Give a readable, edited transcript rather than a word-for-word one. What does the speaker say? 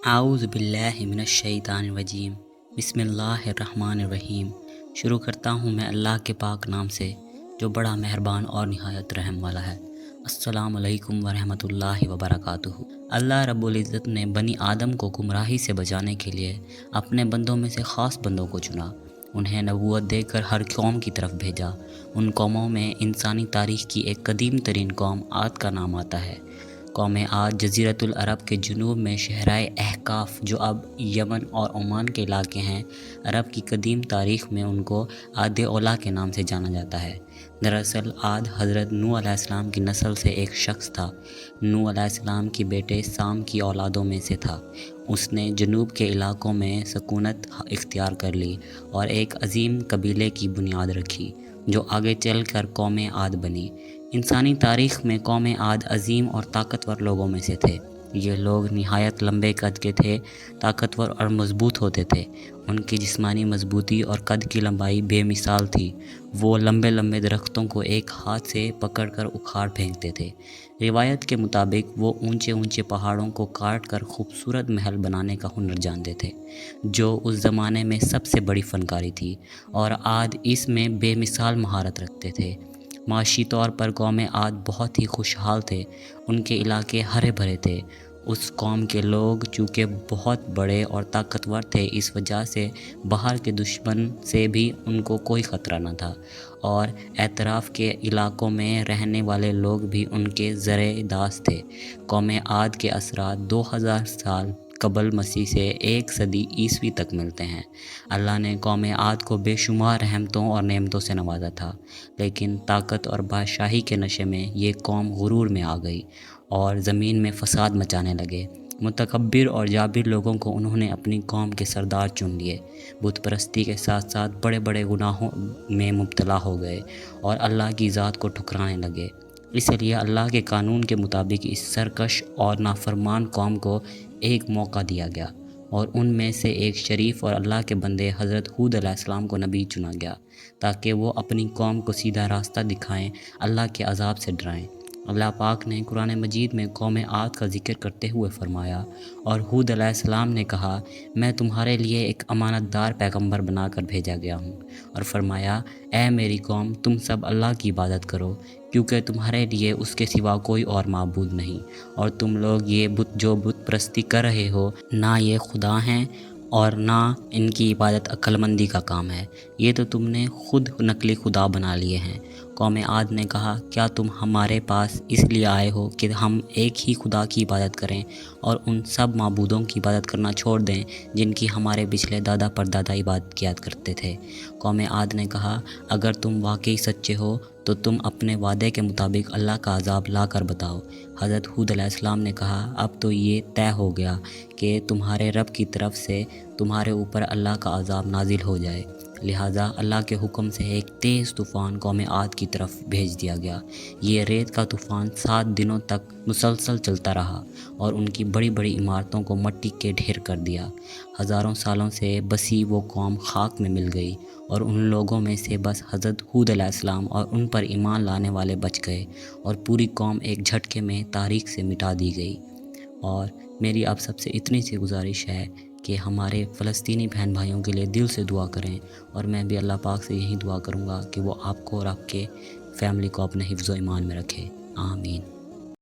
اعوذ باللہ من الشیطان الرجیم بسم اللہ الرحمن الرحیم۔ شروع کرتا ہوں میں اللہ کے پاک نام سے جو بڑا مہربان اور نہایت رحم والا ہے۔ السلام علیکم ورحمۃ اللہ وبرکاتہ۔ اللہ رب العزت نے بنی آدم کو گمراہی سے بچانے کے لیے اپنے بندوں میں سے خاص بندوں کو چنا، انہیں نبوت دے کر ہر قوم کی طرف بھیجا۔ ان قوموں میں انسانی تاریخ کی ایک قدیم ترین قوم عاد کا نام آتا ہے۔ قوم عاد جزیرۃ العرب کے جنوب میں شہرائے احقاف جو اب یمن اور عمان کے علاقے ہیں، عرب کی قدیم تاریخ میں ان کو عاد اولا کے نام سے جانا جاتا ہے۔ دراصل عاد حضرت نوح علیہ السلام کی نسل سے ایک شخص تھا۔ نوح علیہ السلام کے بیٹے سام کی اولادوں میں سے تھا۔ اس نے جنوب کے علاقوں میں سکونت اختیار کر لی اور ایک عظیم قبیلے کی بنیاد رکھی جو آگے چل کر قوم عاد بنی۔ انسانی تاریخ میں قوم عاد عظیم اور طاقتور لوگوں میں سے تھے۔ یہ لوگ نہایت لمبے قد کے تھے، طاقتور اور مضبوط ہوتے تھے۔ ان کی جسمانی مضبوطی اور قد کی لمبائی بے مثال تھی۔ وہ لمبے لمبے درختوں کو ایک ہاتھ سے پکڑ کر اکھاڑ پھینکتے تھے۔ روایت کے مطابق وہ اونچے اونچے پہاڑوں کو کاٹ کر خوبصورت محل بنانے کا ہنر جانتے تھے، جو اس زمانے میں سب سے بڑی فنکاری تھی، اور عاد اس میں بے مثال مہارت رکھتے تھے۔ معاشی طور پر قوم عاد بہت ہی خوشحال تھے۔ ان کے علاقے ہرے بھرے تھے۔ اس قوم کے لوگ چونکہ بہت بڑے اور طاقتور تھے، اس وجہ سے باہر کے دشمن سے بھی ان کو کوئی خطرہ نہ تھا، اور اطراف کے علاقوں میں رہنے والے لوگ بھی ان کے زرِ داس تھے۔ قوم عاد کے اثرات 2000 سال قبل مسیح سے 1 صدی عیسوی تک ملتے ہیں۔ اللہ نے قوم عاد کو بے شمار رحمتوں اور نعمتوں سے نوازا تھا، لیکن طاقت اور بادشاہی کے نشے میں یہ قوم غرور میں آ گئی اور زمین میں فساد مچانے لگے۔ متکبر اور جابر لوگوں کو انہوں نے اپنی قوم کے سردار چن لیے، بت پرستی کے ساتھ ساتھ بڑے بڑے گناہوں میں مبتلا ہو گئے اور اللہ کی ذات کو ٹھکرانے لگے۔ اس لیے اللہ کے قانون کے مطابق اس سرکش اور نافرمان قوم کو ایک موقع دیا گیا، اور ان میں سے ایک شریف اور اللہ کے بندے حضرت ہود علیہ السلام کو نبی چنا گیا تاکہ وہ اپنی قوم کو سیدھا راستہ دکھائیں، اللہ کے عذاب سے ڈرائیں۔ اللہ پاک نے قرآن مجید میں قوم عاد کا ذکر کرتے ہوئے فرمایا، اور ہود علیہ السلام نے کہا، میں تمہارے لیے ایک امانت دار پیغمبر بنا کر بھیجا گیا ہوں، اور فرمایا، اے میری قوم، تم سب اللہ کی عبادت کرو، کیونکہ تمہارے لیے اس کے سوا کوئی اور معبود نہیں، اور تم لوگ یہ جو بت پرستی کر رہے ہو، نہ یہ خدا ہیں اور نہ ان کی عبادت عقل مندی کا کام ہے، یہ تو تم نے خود نقلی خدا بنا لیے ہیں۔ قوم عاد نے کہا، کیا تم ہمارے پاس اس لیے آئے ہو کہ ہم ایک ہی خدا کی عبادت کریں اور ان سب معبودوں کی عبادت کرنا چھوڑ دیں جن کی ہمارے پچھلے دادا پردادا عبادت کیا کرتے تھے؟ قوم عاد نے کہا، اگر تم واقعی سچے ہو تو تم اپنے وعدے کے مطابق اللہ کا عذاب لا کر بتاؤ۔ حضرت ہود علیہ السلام نے کہا، اب تو یہ طے ہو گیا کہ تمہارے رب کی طرف سے تمہارے اوپر اللہ کا عذاب نازل ہو جائے، لہٰذا اللہ کے حکم سے ایک تیز طوفان قوم عاد کی طرف بھیج دیا گیا۔ یہ ریت کا طوفان 7 دنوں تک مسلسل چلتا رہا اور ان کی بڑی بڑی عمارتوں کو مٹی کے ڈھیر کر دیا۔ ہزاروں سالوں سے بسی وہ قوم خاک میں مل گئی، اور ان لوگوں میں سے بس حضرت ہود علیہ السلام اور ان پر ایمان لانے والے بچ گئے، اور پوری قوم ایک جھٹکے میں تاریخ سے مٹا دی گئی۔ اور میری آپ سب سے اتنی سی گزارش ہے کہ ہمارے فلسطینی بہن بھائیوں کے لیے دل سے دعا کریں، اور میں بھی اللہ پاک سے یہی دعا کروں گا کہ وہ آپ کو اور آپ کے فیملی کو اپنے حفظ و ایمان میں رکھے۔ آمین۔